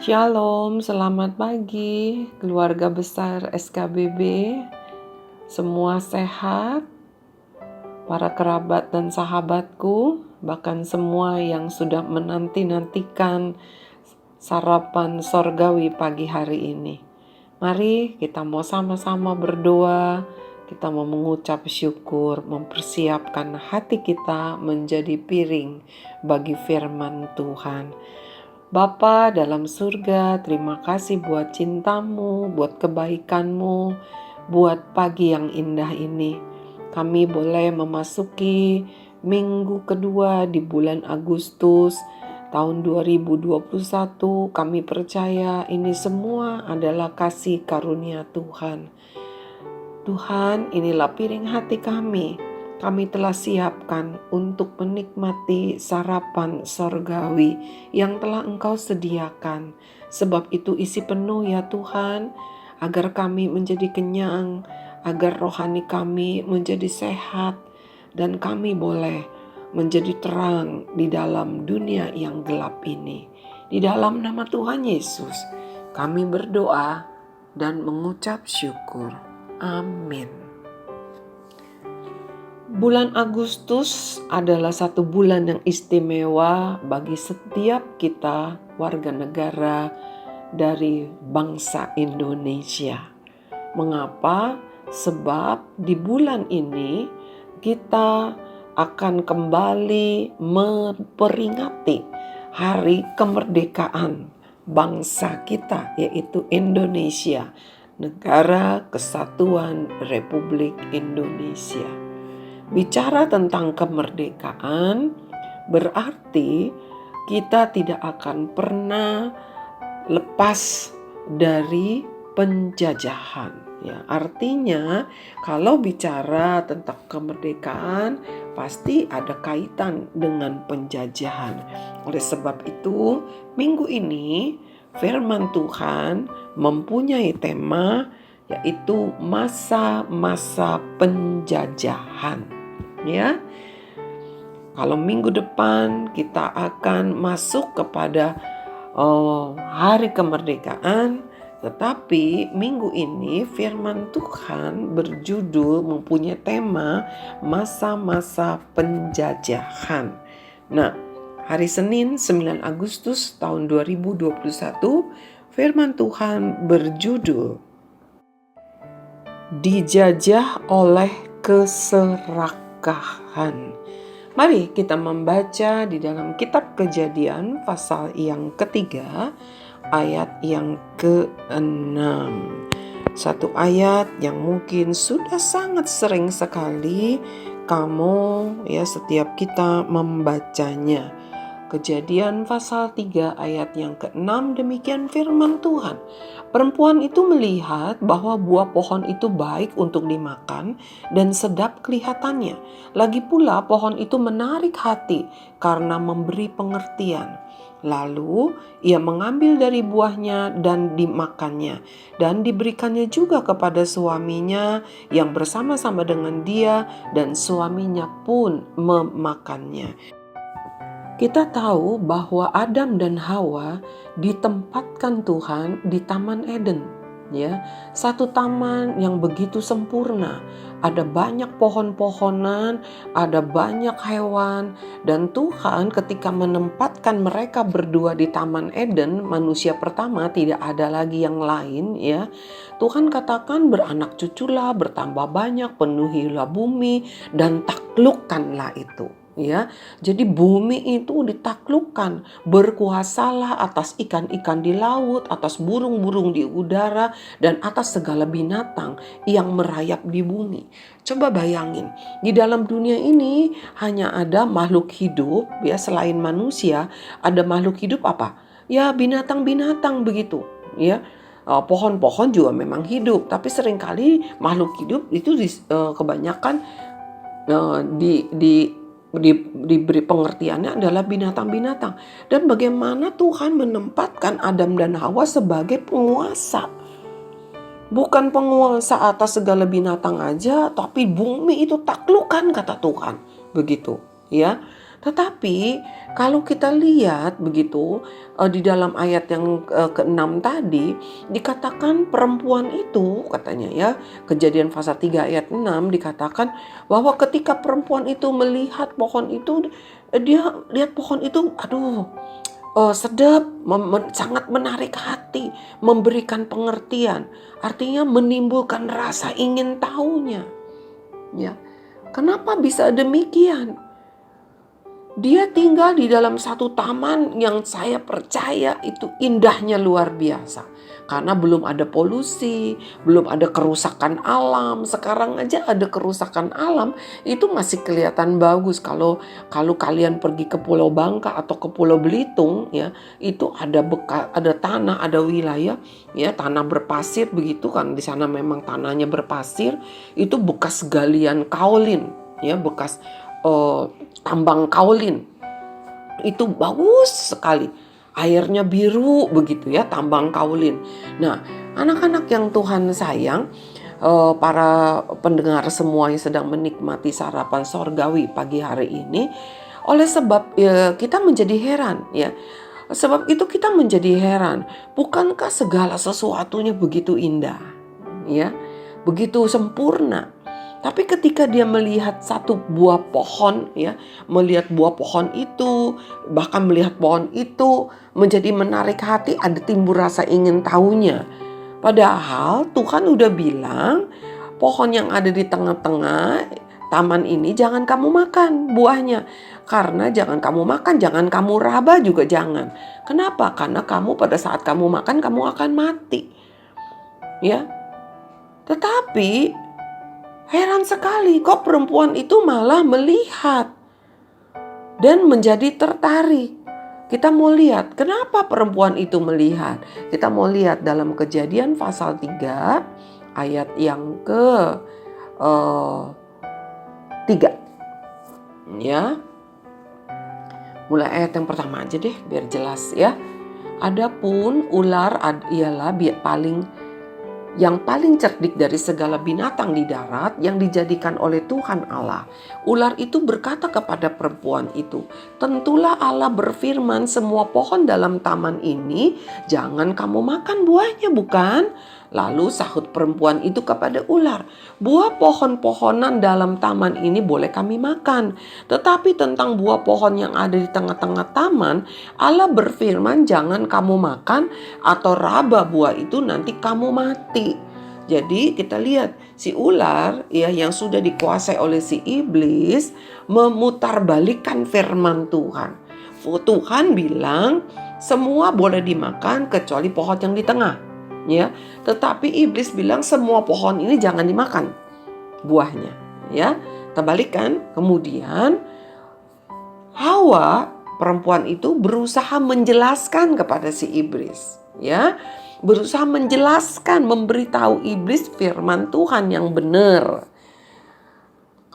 Shalom, selamat pagi keluarga besar SKBB. Semua sehat, para kerabat dan sahabatku, bahkan semua yang sudah menanti-nantikan sarapan sorgawi pagi hari ini. Mari kita mau sama-sama berdoa, kita mau mengucap syukur, mempersiapkan hati kita menjadi piring bagi firman Tuhan. Bapa dalam surga, terima kasih buat cintamu, buat kebaikanmu, buat pagi yang indah ini. Kami boleh memasuki minggu kedua di bulan Agustus tahun 2021. Kami percaya ini semua adalah kasih karunia Tuhan. Tuhan, inilah piring hati kami. Kami telah siapkan untuk menikmati sarapan sorgawi yang telah Engkau sediakan. Sebab itu isi penuh ya Tuhan, agar kami menjadi kenyang, agar rohani kami menjadi sehat, dan kami boleh menjadi terang di dalam dunia yang gelap ini. Di dalam nama Tuhan Yesus, kami berdoa dan mengucap syukur. Amin. Bulan Agustus adalah satu bulan yang istimewa bagi setiap kita warga negara dari bangsa Indonesia. Mengapa? Sebab di bulan ini kita akan kembali memperingati hari kemerdekaan bangsa kita, yaitu Indonesia, Negara Kesatuan Republik Indonesia. Bicara tentang kemerdekaan berarti kita tidak akan pernah lepas dari penjajahan. Ya, artinya kalau bicara tentang kemerdekaan pasti ada kaitan dengan penjajahan. Oleh sebab itu, minggu ini firman Tuhan mempunyai tema yaitu masa-masa penjajahan. Ya, kalau minggu depan kita akan masuk kepada hari kemerdekaan, tetapi minggu ini firman Tuhan berjudul mempunyai tema masa-masa penjajahan. Nah, hari Senin 9 Agustus tahun 2021 firman Tuhan berjudul dijajah oleh keserakahan. Mari kita membaca di dalam kitab Kejadian pasal yang ketiga ayat yang ke-6. Satu ayat yang mungkin sudah sangat sering sekali setiap kita membacanya. Kejadian pasal 3 ayat yang ke-6 demikian firman Tuhan. Perempuan itu melihat bahwa buah pohon itu baik untuk dimakan dan sedap kelihatannya. Lagi pula pohon itu menarik hati karena memberi pengertian. Lalu ia mengambil dari buahnya dan dimakannya, dan diberikannya juga kepada suaminya yang bersama-sama dengan dia, dan suaminya pun memakannya. Kita tahu bahwa Adam dan Hawa ditempatkan Tuhan di Taman Eden, ya. Satu taman yang begitu sempurna. Ada banyak pohon-pohonan, ada banyak hewan, dan Tuhan ketika menempatkan mereka berdua di Taman Eden, manusia pertama tidak ada lagi yang lain, ya. Tuhan katakan beranak cuculah, bertambah banyak, penuhilah bumi dan taklukkanlah itu. Ya, jadi bumi itu ditaklukkan, berkuasalah atas ikan-ikan di laut, atas burung-burung di udara, dan atas segala binatang yang merayap di bumi. Coba bayangin, di dalam dunia ini hanya ada makhluk hidup, ya selain manusia, ada makhluk hidup apa? Ya binatang-binatang begitu, ya. Pohon-pohon juga memang hidup, tapi seringkali makhluk hidup itu kebanyakan diberi pengertiannya adalah binatang-binatang. Dan bagaimana Tuhan menempatkan Adam dan Hawa sebagai penguasa. Bukan penguasa atas segala binatang aja, tapi bumi itu taklukkan kata Tuhan. Begitu, ya. Tetapi kalau kita lihat begitu di dalam ayat yang ke-6 tadi dikatakan perempuan itu katanya ya, Kejadian pasal 3 ayat 6 dikatakan bahwa ketika perempuan itu melihat pohon itu, dia lihat pohon itu sedap, sangat menarik hati, memberikan pengertian, artinya menimbulkan rasa ingin tahunya. Ya, kenapa bisa demikian? Dia tinggal di dalam satu taman yang saya percaya itu indahnya luar biasa. Karena belum ada polusi, belum ada kerusakan alam. Sekarang aja ada kerusakan alam, itu masih kelihatan bagus. Kalau kalian pergi ke Pulau Bangka atau ke Pulau Belitung ya, itu ada ada tanah, ada wilayah ya, tanah berpasir begitu kan. Di sana memang tanahnya berpasir, itu bekas galian kaolin ya, bekas tambang kaolin. Itu bagus sekali, airnya biru begitu ya, tambang kaolin. Nah, anak-anak yang Tuhan sayang, para pendengar semua yang sedang menikmati sarapan sorgawi pagi hari ini, oleh sebab kita menjadi heran ya. Sebab itu kita menjadi heran, bukankah segala sesuatunya begitu indah ya, begitu sempurna. Tapi ketika dia melihat satu buah pohon ya, melihat buah pohon itu, bahkan melihat pohon itu menjadi menarik hati, ada timbul rasa ingin tahunya. Padahal Tuhan udah bilang, pohon yang ada di tengah-tengah taman ini jangan kamu makan buahnya. Karena jangan kamu makan, jangan kamu raba juga jangan. Kenapa? Karena kamu pada saat kamu makan, kamu akan mati. Ya. Tetapi heran sekali, kok perempuan itu malah melihat dan menjadi tertarik. Kita mau lihat kenapa perempuan itu melihat. Kita mau lihat dalam Kejadian pasal 3 ayat yang ke-3. Ya. Mulai ayat yang pertama aja deh biar jelas ya. Adapun ular ialah yang paling cerdik dari segala binatang di darat yang dijadikan oleh Tuhan Allah. Ular itu berkata kepada perempuan itu, tentulah Allah berfirman, semua pohon dalam taman ini jangan kamu makan buahnya, bukan? Lalu sahut perempuan itu kepada ular, buah pohon-pohonan dalam taman ini boleh kami makan. Tetapi tentang buah pohon yang ada di tengah-tengah taman, Allah berfirman jangan kamu makan atau raba buah itu nanti kamu mati. Jadi kita lihat si ular ya yang sudah dikuasai oleh si iblis memutarbalikkan firman Tuhan. Tuhan bilang semua boleh dimakan kecuali pohon yang di tengah. Ya, tetapi iblis bilang semua pohon ini jangan dimakan buahnya, ya. Terbalikan, kemudian Hawa perempuan itu berusaha menjelaskan kepada si iblis, ya. Berusaha menjelaskan, memberitahu iblis firman Tuhan yang benar.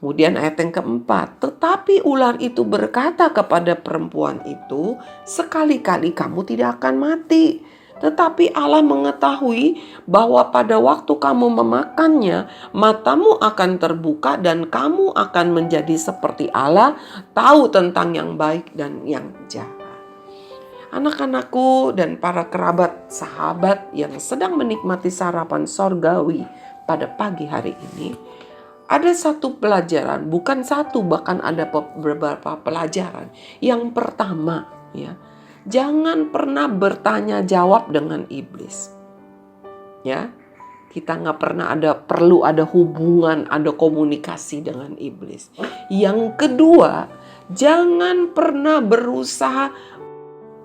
Kemudian ayat yang keempat, tetapi ular itu berkata kepada perempuan itu, sekali-kali kamu tidak akan mati. Tetapi Allah mengetahui bahwa pada waktu kamu memakannya, matamu akan terbuka dan kamu akan menjadi seperti Allah, tahu tentang yang baik dan yang jahat. Anak-anakku dan para kerabat sahabat yang sedang menikmati sarapan sorgawi pada pagi hari ini, ada satu pelajaran, bukan satu, bahkan ada beberapa pelajaran. Yang pertama, ya, jangan pernah bertanya jawab dengan iblis. Ya, kita nggak pernah perlu ada hubungan, ada komunikasi dengan iblis. Yang kedua, jangan pernah berusaha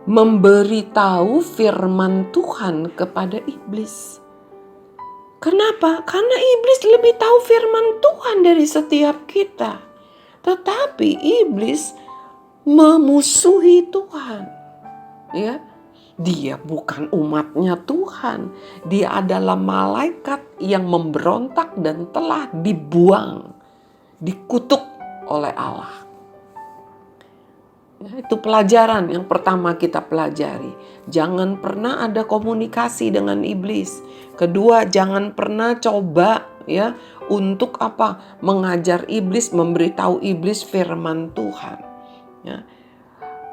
memberitahu firman Tuhan kepada iblis. Kenapa? Karena iblis lebih tahu firman Tuhan dari setiap kita. Tetapi iblis memusuhi Tuhan. Ya, dia bukan umatnya Tuhan. Dia adalah malaikat yang memberontak dan telah dibuang, dikutuk oleh Allah. Ya, itu pelajaran yang pertama kita pelajari. Jangan pernah ada komunikasi dengan iblis. Kedua, jangan pernah coba ya untuk mengajar iblis, memberitahu iblis firman Tuhan. Ya.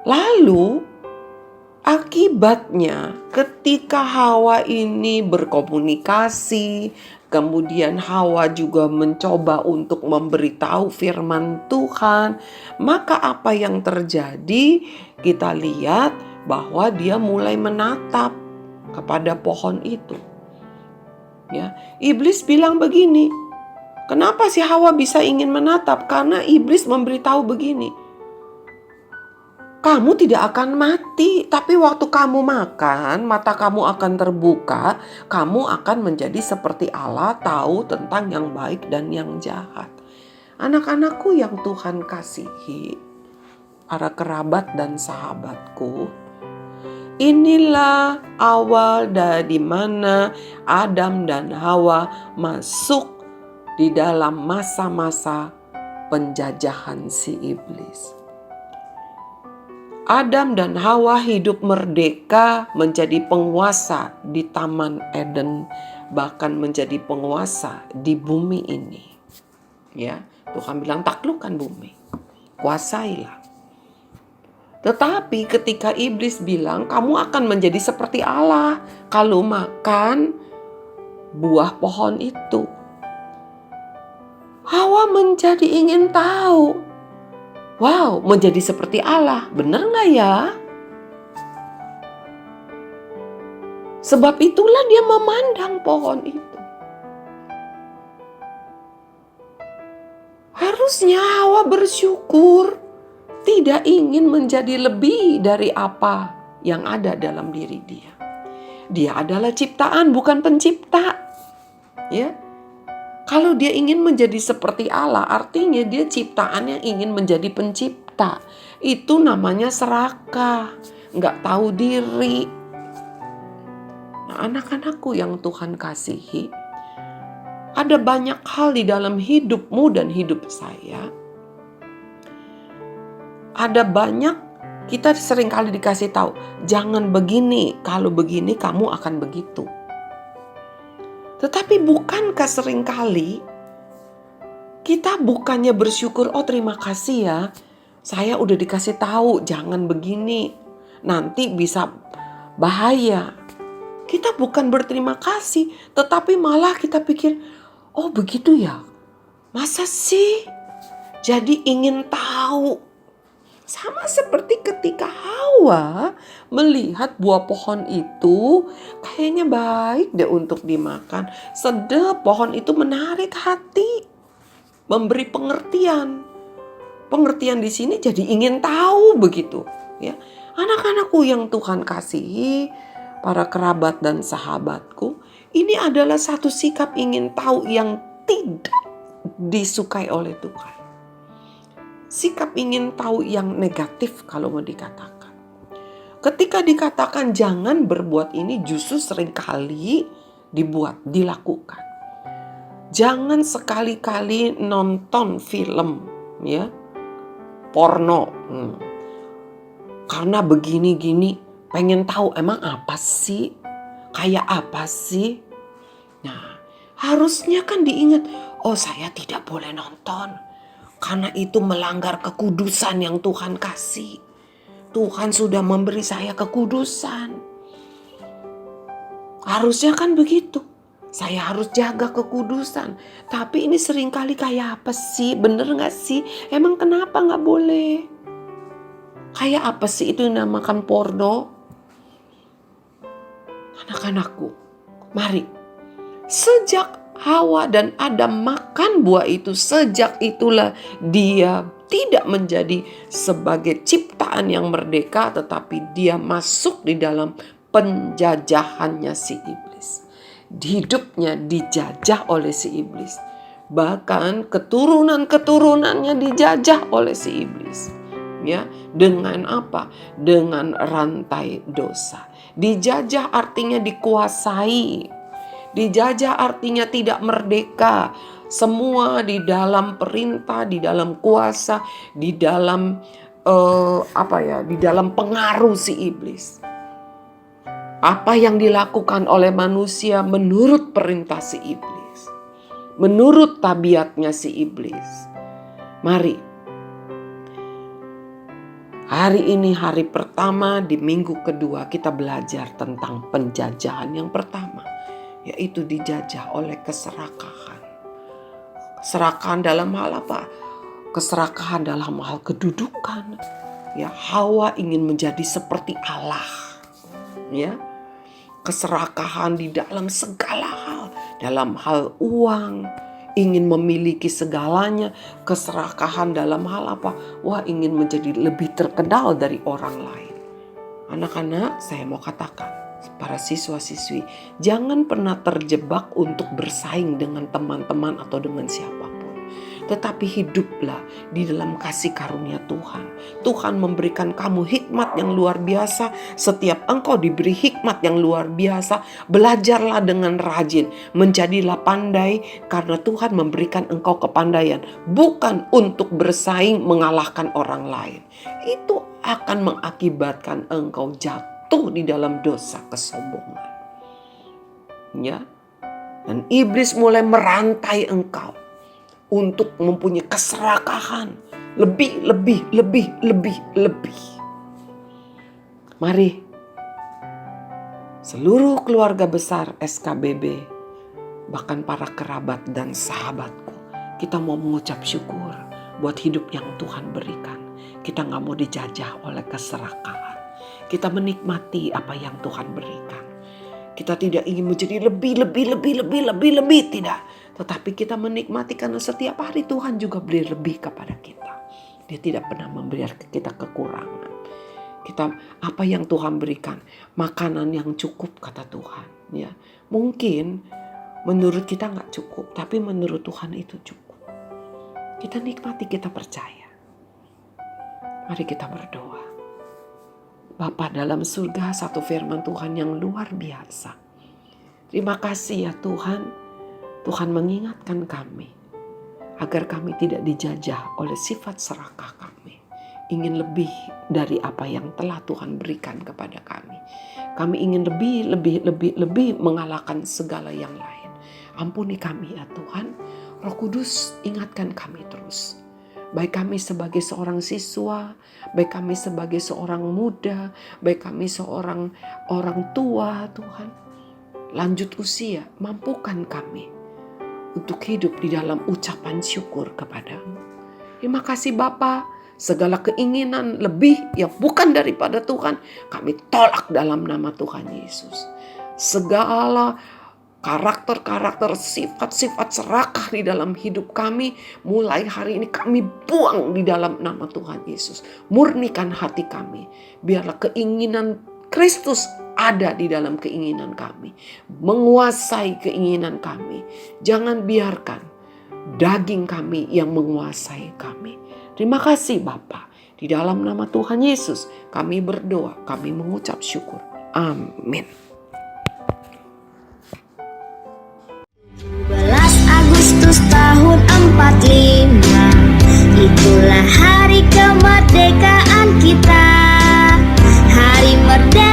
Lalu akibatnya ketika Hawa ini berkomunikasi, kemudian Hawa juga mencoba untuk memberitahu firman Tuhan, maka apa yang terjadi? Kita lihat bahwa dia mulai menatap kepada pohon itu. Ya, iblis bilang begini, kenapa si Hawa bisa ingin menatap? Karena iblis memberitahu begini, kamu tidak akan mati, tapi waktu kamu makan, mata kamu akan terbuka, kamu akan menjadi seperti Allah, tahu tentang yang baik dan yang jahat. Anak-anakku yang Tuhan kasihi, para kerabat dan sahabatku, inilah awal dari mana Adam dan Hawa masuk di dalam masa-masa penjajahan si iblis. Adam dan Hawa hidup merdeka menjadi penguasa di Taman Eden, bahkan menjadi penguasa di bumi ini. Ya, Tuhan bilang taklukkan bumi, kuasailah. Tetapi ketika iblis bilang kamu akan menjadi seperti Allah kalau makan buah pohon itu, Hawa menjadi ingin tahu. Wow, menjadi seperti Allah, benar gak ya? Sebab itulah dia memandang pohon itu. Harusnya Hawa bersyukur, tidak ingin menjadi lebih dari apa yang ada dalam diri dia. Dia adalah ciptaan, bukan pencipta. Ya. Kalau dia ingin menjadi seperti Allah, artinya dia ciptaan yang ingin menjadi pencipta. Itu namanya serakah, nggak tahu diri. Nah, anak-anakku yang Tuhan kasihi, ada banyak hal di dalam hidupmu dan hidup saya. Ada banyak, kita seringkali dikasih tahu, jangan begini, kalau begini kamu akan begitu. Tetapi bukankah seringkali kita bukannya bersyukur, oh terima kasih ya, saya udah dikasih tahu jangan begini, nanti bisa bahaya. Kita bukan berterima kasih, tetapi malah kita pikir, oh begitu ya, masa sih? Jadi ingin tahu. Sama seperti ketika Hawa melihat buah pohon itu kayaknya baik deh untuk dimakan. Sedap, pohon itu menarik hati, memberi pengertian. Pengertian di sini jadi ingin tahu begitu. Ya, anak-anakku yang Tuhan kasihi, para kerabat dan sahabatku, ini adalah satu sikap ingin tahu yang tidak disukai oleh Tuhan. Sikap ingin tahu yang negatif kalau mau dikatakan. Ketika dikatakan jangan berbuat ini, justru seringkali dilakukan. Jangan sekali-kali nonton film ya, porno. Karena begini-gini, pengen tahu emang apa sih? Kayak apa sih? Nah, harusnya kan diingat, oh saya tidak boleh nonton. Karena itu melanggar kekudusan yang Tuhan kasih. Tuhan sudah memberi saya kekudusan. Harusnya kan begitu. Saya harus jaga kekudusan. Tapi ini seringkali kayak apa sih? Bener gak sih? Emang kenapa gak boleh? Kayak apa sih itu yang namakan porno? Anak-anakku, mari. Sejak Hawa dan Adam makan buah itu, sejak itulah dia tidak menjadi sebagai ciptaan yang merdeka, tetapi dia masuk di dalam penjajahannya si iblis. Hidupnya dijajah oleh si iblis. Bahkan keturunan-keturunannya dijajah oleh si iblis. Ya, dengan apa? Dengan rantai dosa. Dijajah artinya dikuasai. Dijajah artinya tidak merdeka. Semua di dalam perintah, di dalam kuasa, di dalam di dalam pengaruh si iblis. Apa yang dilakukan oleh manusia menurut perintah si iblis, menurut tabiatnya si iblis. Mari Hari ini hari pertama di minggu kedua kita belajar tentang penjajahan yang pertama, yaitu dijajah oleh keserakahan. Keserakahan dalam hal apa? Keserakahan dalam hal kedudukan. Ya, Hawa ingin menjadi seperti Allah. Ya, keserakahan di dalam segala hal, dalam hal uang, ingin memiliki segalanya. Keserakahan dalam hal apa? Wah, ingin menjadi lebih terkenal dari orang lain. Anak-anak, saya mau katakan, para siswa-siswi, jangan pernah terjebak untuk bersaing dengan teman-teman atau dengan siapapun. Tetapi hiduplah di dalam kasih karunia Tuhan. Tuhan memberikan kamu hikmat yang luar biasa. Setiap engkau diberi hikmat yang luar biasa, belajarlah dengan rajin. Menjadilah pandai karena Tuhan memberikan engkau kepandaian. Bukan untuk bersaing mengalahkan orang lain. Itu akan mengakibatkan engkau jatuh di dalam dosa kesombongan. Ya. Dan iblis mulai merantai engkau untuk mempunyai keserakahan. Lebih. Mari, seluruh keluarga besar SKBB, bahkan para kerabat dan sahabatku, kita mau mengucap syukur buat hidup yang Tuhan berikan. Kita gak mau dijajah oleh keserakahan. Kita menikmati apa yang Tuhan berikan. Kita tidak ingin menjadi lebih, tidak. Tetapi kita menikmati karena setiap hari Tuhan juga beri lebih kepada kita. Dia tidak pernah memberi kita kekurangan. Apa yang Tuhan berikan, makanan yang cukup kata Tuhan. Ya, mungkin menurut kita gak cukup, tapi menurut Tuhan itu cukup. Kita nikmati, kita percaya. Mari kita berdoa. Bapa dalam surga, satu firman Tuhan yang luar biasa. Terima kasih ya Tuhan. Tuhan mengingatkan kami agar kami tidak dijajah oleh sifat serakah kami. Ingin lebih dari apa yang telah Tuhan berikan kepada kami. Kami ingin lebih mengalahkan segala yang lain. Ampuni kami ya Tuhan. Roh Kudus, ingatkan kami terus. Baik kami sebagai seorang siswa, baik kami sebagai seorang muda, baik kami seorang orang tua Tuhan. Lanjut usia, mampukan kami untuk hidup di dalam ucapan syukur kepadamu. Terima kasih Bapa, segala keinginan lebih yang bukan daripada Tuhan, kami tolak dalam nama Tuhan Yesus. Segala karakter-karakter, sifat-sifat serakah di dalam hidup kami, mulai hari ini kami buang di dalam nama Tuhan Yesus. Murnikan hati kami, biarlah keinginan Kristus ada di dalam keinginan kami, menguasai keinginan kami. Jangan biarkan daging kami yang menguasai kami. Terima kasih Bapa. Di dalam nama Tuhan Yesus kami berdoa, kami mengucap syukur. Amin. 17 Agustus tahun 45, itulah hari kemerdekaan kita. Hari merdeka